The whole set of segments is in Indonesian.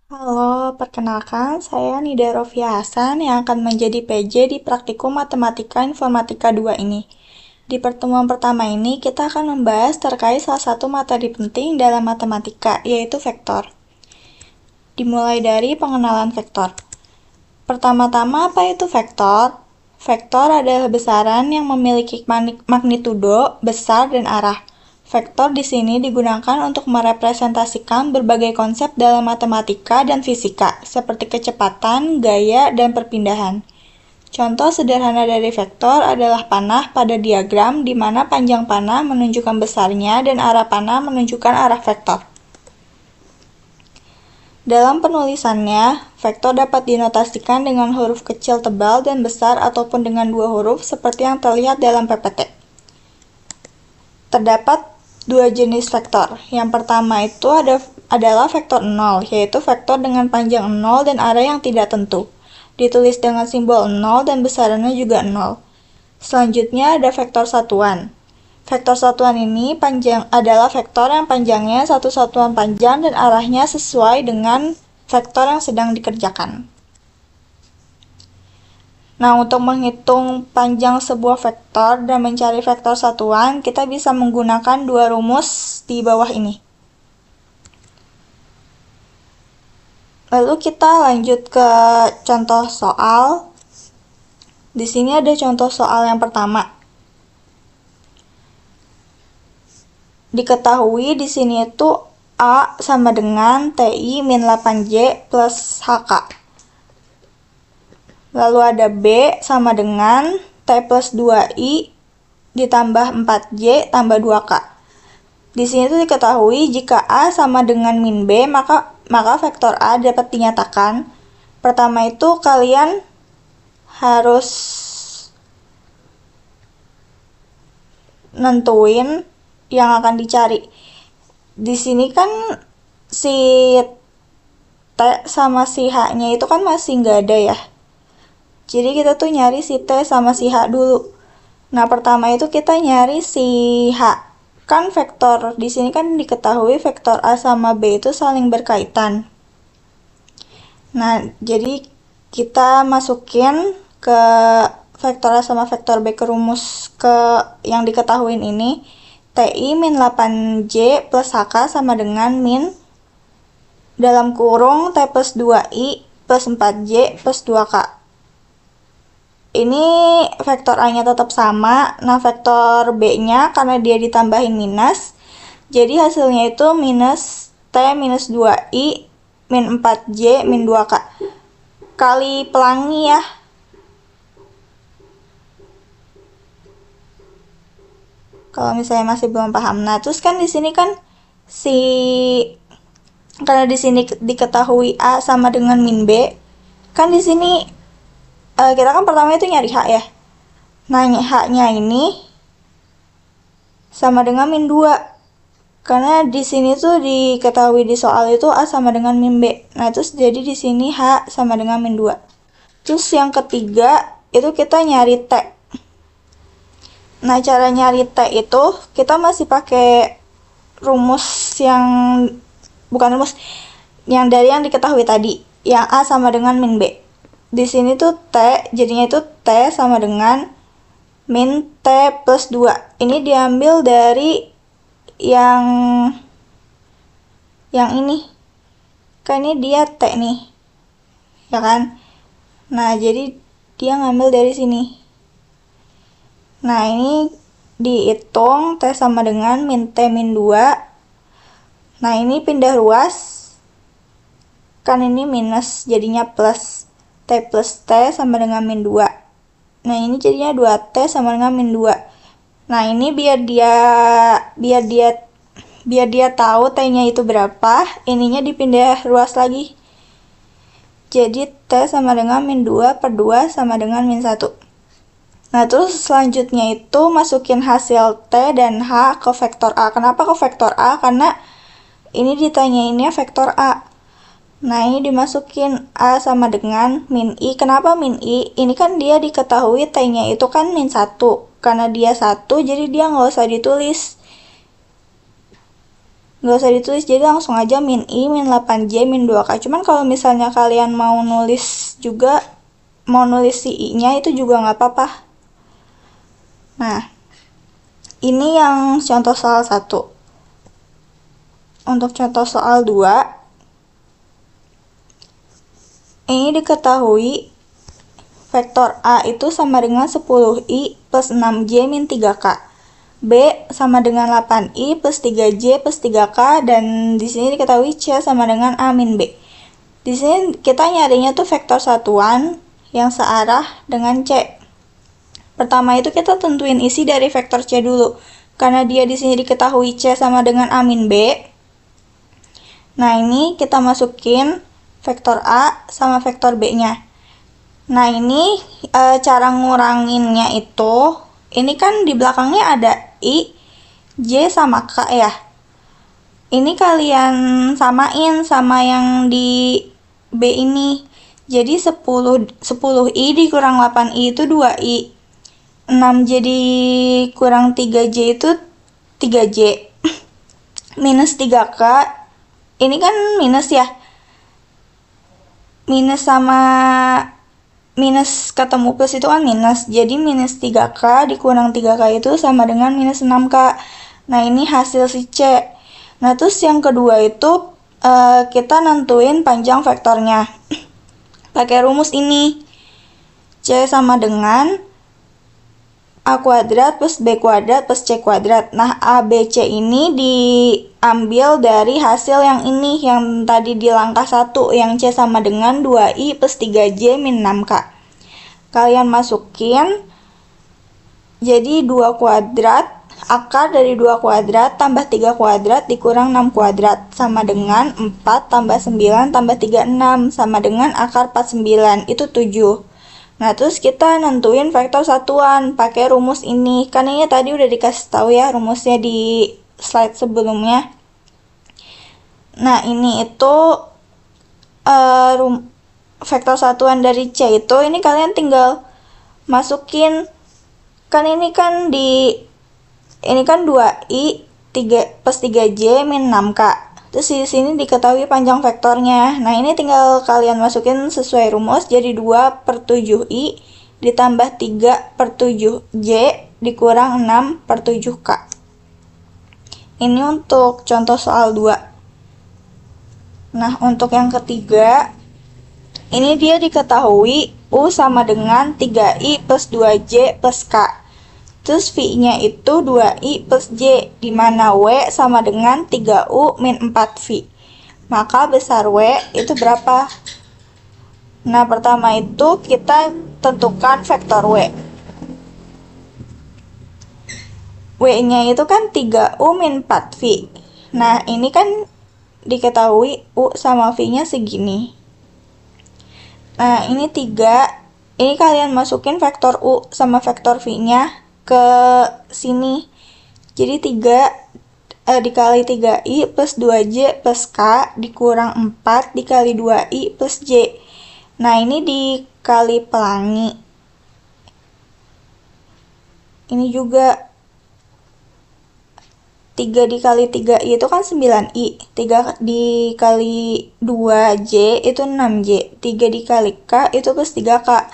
Halo, perkenalkan saya Nida Rofia Hasan yang akan menjadi PJ di Praktikum Matematika Informatika 2 ini. Di pertemuan pertama ini, kita akan membahas terkait salah satu materi penting dalam matematika, yaitu vektor. Dimulai dari pengenalan vektor. Pertama-tama, apa itu vektor? Vektor adalah besaran yang memiliki magnitudo, besar, dan arah. Vektor di sini digunakan untuk merepresentasikan berbagai konsep dalam matematika dan fisika, seperti kecepatan, gaya, dan perpindahan. Contoh sederhana dari vektor adalah panah pada diagram di mana panjang panah menunjukkan besarnya dan arah panah menunjukkan arah vektor. Dalam penulisannya, vektor dapat dinotasikan dengan huruf kecil tebal dan besar ataupun dengan dua huruf seperti yang terlihat dalam PPT. Terdapat dua jenis vektor. Yang pertama itu adalah vektor 0, yaitu vektor dengan panjang 0 dan arah yang tidak tentu. Ditulis dengan simbol 0 dan besarannya juga 0. Selanjutnya ada vektor satuan. Vektor satuan ini adalah vektor yang panjangnya satu satuan panjang dan arahnya sesuai dengan vektor yang sedang dikerjakan. Nah, untuk menghitung panjang sebuah vektor dan mencari vektor satuan, kita bisa menggunakan dua rumus di bawah ini. Lalu kita lanjut ke contoh soal. Di sini ada contoh soal yang pertama. Diketahui di sini itu A sama dengan TI min 8J plus HK. Lalu ada B sama dengan T plus 2I ditambah 4J tambah 2K. Di sini itu diketahui jika A sama dengan min B, maka vektor A dapat dinyatakan. Pertama itu kalian harus nentuin yang akan dicari. Di sini kan si T sama si H-nya itu kan masih nggak ada ya. Jadi kita tuh nyari si T sama si H dulu. Nah, pertama itu kita nyari si H. Kan vektor di sini kan diketahui vektor A sama B itu saling berkaitan. Nah, jadi kita masukin ke vektor A sama vektor B ke rumus yang diketahuin ini. TI min 8J plus HK sama dengan min dalam kurung T plus 2I plus 4J plus 2K. Ini vektor A-nya tetap sama. Nah, vektor B-nya karena dia ditambahin minus, jadi hasilnya itu minus T minus 2I min 4J min 2K. Kali pelangi ya. Kalau misalnya masih belum paham. Nah, terus kan di sini kan karena di sini diketahui A sama dengan min B, kan di sini kita kan pertama itu nyari H ya. Nah, H-nya ini sama dengan min 2. Karena di sini tuh diketahui di soal itu A sama dengan min B. Nah, terus jadi di sini H sama dengan min 2. Terus yang ketiga itu kita nyari T. Nah, cara nyari T itu kita masih pakai rumus yang dari yang diketahui tadi, yang A sama dengan min B. Di sini tuh T, jadinya itu T sama dengan min T plus 2. Ini diambil dari yang ini. Kan ini dia T nih. Ya kan? Nah, jadi dia ngambil dari sini. Nah, ini dihitung T sama dengan min T min 2. Nah, ini pindah ruas. Kan ini minus, jadinya plus. T plus T sama dengan min 2. Nah, ini jadinya 2T sama dengan min 2. Nah, ini biar dia tahu T-nya itu berapa, ininya dipindah ruas lagi. Jadi T sama dengan min 2 per 2 sama dengan min 1. Nah, terus selanjutnya itu masukin hasil T dan H ke vektor A. Kenapa ke vektor A? Karena ini ditanyainnya vektor A. Nah, ini dimasukin A sama dengan min I. Kenapa min I? Ini kan dia diketahui T-nya itu kan min 1. Karena dia 1, jadi dia nggak usah ditulis. nggak usah ditulis, jadi langsung aja min I, min 8J, min 2K. Cuman kalau misalnya kalian mau nulis si I-nya itu juga nggak apa-apa. Nah, ini yang contoh soal 1. Untuk contoh soal 2, ini diketahui vektor A itu sama dengan 10I plus 6J min 3K. B sama dengan 8I plus 3J plus 3K, dan di sini diketahui C sama dengan A min B. Di sini kita nyarinya tuh vektor satuan yang searah dengan C. Pertama itu kita tentuin isi dari vektor C dulu. Karena dia di sini diketahui C sama dengan A min B. Nah, ini kita masukin vektor A sama vektor B-nya. Nah, ini cara nguranginnya itu, ini kan di belakangnya ada I, J sama K ya. Ini kalian samain sama yang di B ini. Jadi 10I dikurang 8I itu 2I. 6J dikurang 3J itu 3J. Minus 3K, ini kan minus ya. Minus ketemu plus itu kan minus, jadi minus 3K dikurang 3K itu sama dengan minus 6K. Nah, ini hasil si C. Nah, terus yang kedua itu kita nentuin panjang vektornya pakai rumus ini. C sama dengan A kuadrat plus B kuadrat plus C kuadrat. Nah, A, B, C ini diambil dari hasil yang ini, yang tadi di langkah 1, yang C sama dengan 2I plus 3J min 6K. Kalian masukin, jadi 2 kuadrat, akar dari 2 kuadrat tambah 3 kuadrat dikurang 6 kuadrat sama dengan 4 tambah 9 tambah 36 sama dengan akar 49, itu 7. Nah, terus kita nentuin vektor satuan pakai rumus ini. Kan ini tadi udah dikasih tahu ya rumusnya di slide sebelumnya. Nah, ini itu vektor satuan dari C itu, ini kalian tinggal masukin. Kan ini kan ini kan 2I 3 plus 3J min 6K. Terus di sini diketahui panjang vektornya. Nah, ini tinggal kalian masukin sesuai rumus, jadi 2/7I ditambah 3/7J dikurang 6/7K. Ini untuk contoh soal 2. Nah, untuk yang ketiga, ini dia diketahui U sama dengan 3I plus 2J plus K. Terus V-nya itu 2I plus J, di mana W sama dengan 3U min 4V. Maka besar W itu berapa? Nah, pertama itu kita tentukan vektor W. W-nya itu kan 3U min 4V. Nah, ini kan diketahui U sama V-nya segini. Nah, ini 3. Ini kalian masukin vektor U sama vektor V-nya ke sini. Jadi 3 dikali 3I plus 2J plus K dikurang 4 dikali 2I plus J. Nah, ini dikali pelangi. Ini juga 3 dikali 3I itu kan 9I. 3 dikali 2J itu 6J. 3 dikali K itu plus 3K.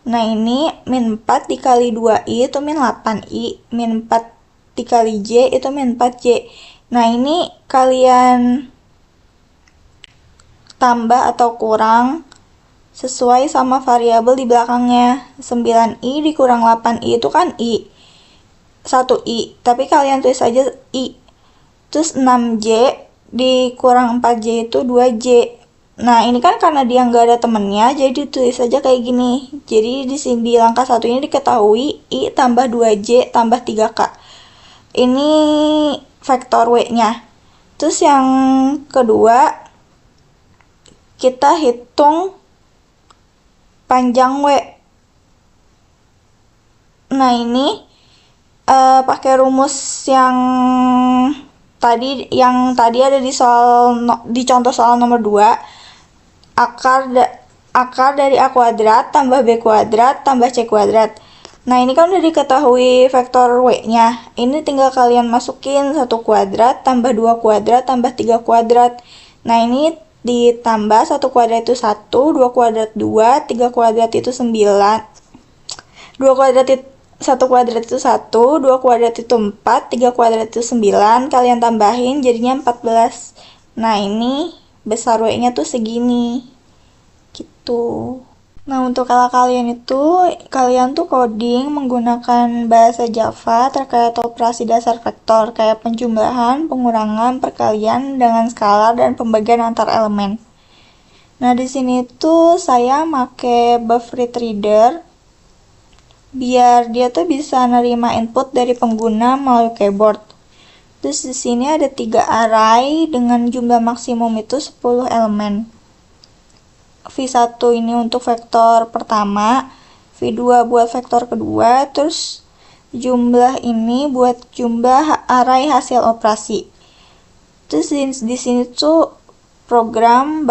Nah, ini min 4 dikali 2I itu min 8I. Min 4 dikali J itu min 4J. Nah, ini kalian tambah atau kurang sesuai sama variabel di belakangnya. 9I dikurang 8I itu kan I. 1I. Tapi kalian tulis aja I. Terus 6J dikurang 4J itu 2J. Nah, ini kan karena dia nggak ada temennya, jadi ditulis aja kayak gini. Jadi di sini di langkah 1 ini diketahui I tambah 2J tambah 3K. Ini vektor W-nya. Terus yang kedua, kita hitung panjang W. Nah, ini pakai rumus yang tadi ada di contoh soal nomor 2. Akar dari A kuadrat tambah B kuadrat tambah C kuadrat. Nah, ini kan udah diketahui vektor W-nya. Ini tinggal kalian masukin 1 kuadrat, tambah 2 kuadrat, tambah 3 kuadrat. Nah, ini ditambah 1 kuadrat itu 1, 2 kuadrat 2, 3 kuadrat itu 9. 2 kuadrat itu 1 kuadrat itu 1, 2 kuadrat itu 4, 3 kuadrat itu 9. Kalian tambahin jadinya 14. Nah, ini besar W-nya tuh segini. Gitu. Nah, untuk kalian itu, kalian tuh coding menggunakan bahasa Java terkait operasi dasar vektor, kayak penjumlahan, pengurangan, perkalian dengan skalar, dan pembagian antar elemen. Nah, di sini tuh saya make Buffrit Reader, biar dia tuh bisa nerima input dari pengguna melalui keyboard. Terus di sini ada 3 array dengan jumlah maksimum itu 10 elemen. V1 ini untuk vektor pertama, V2 buat vektor kedua, terus jumlah ini buat jumlah array hasil operasi. Terus di sini tuh program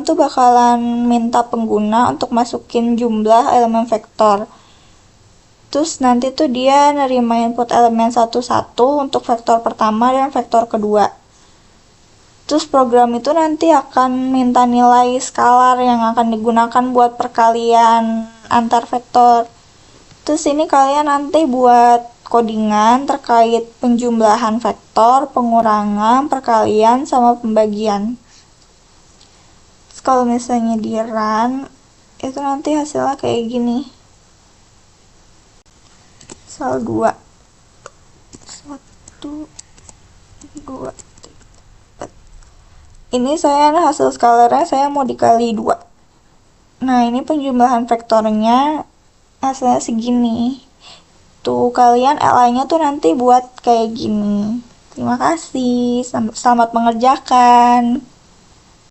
tuh bakalan minta pengguna untuk masukin jumlah elemen vektor. Terus nanti tuh dia nerima input elemen satu-satu untuk vektor pertama dan vektor kedua. Terus program itu nanti akan minta nilai skalar yang akan digunakan buat perkalian antar vektor. Terus ini kalian nanti buat codingan terkait penjumlahan vektor, pengurangan, perkalian, sama pembagian. Terus kalau misalnya di run, itu nanti hasilnya kayak gini. Misal 2. 1, 2. Ini saya hasil skalarnya saya mau dikali 2. Nah, ini penjumlahan vektornya hasilnya segini. Tuh, kalian li-nya tuh nanti buat kayak gini. Terima kasih. Selamat mengerjakan.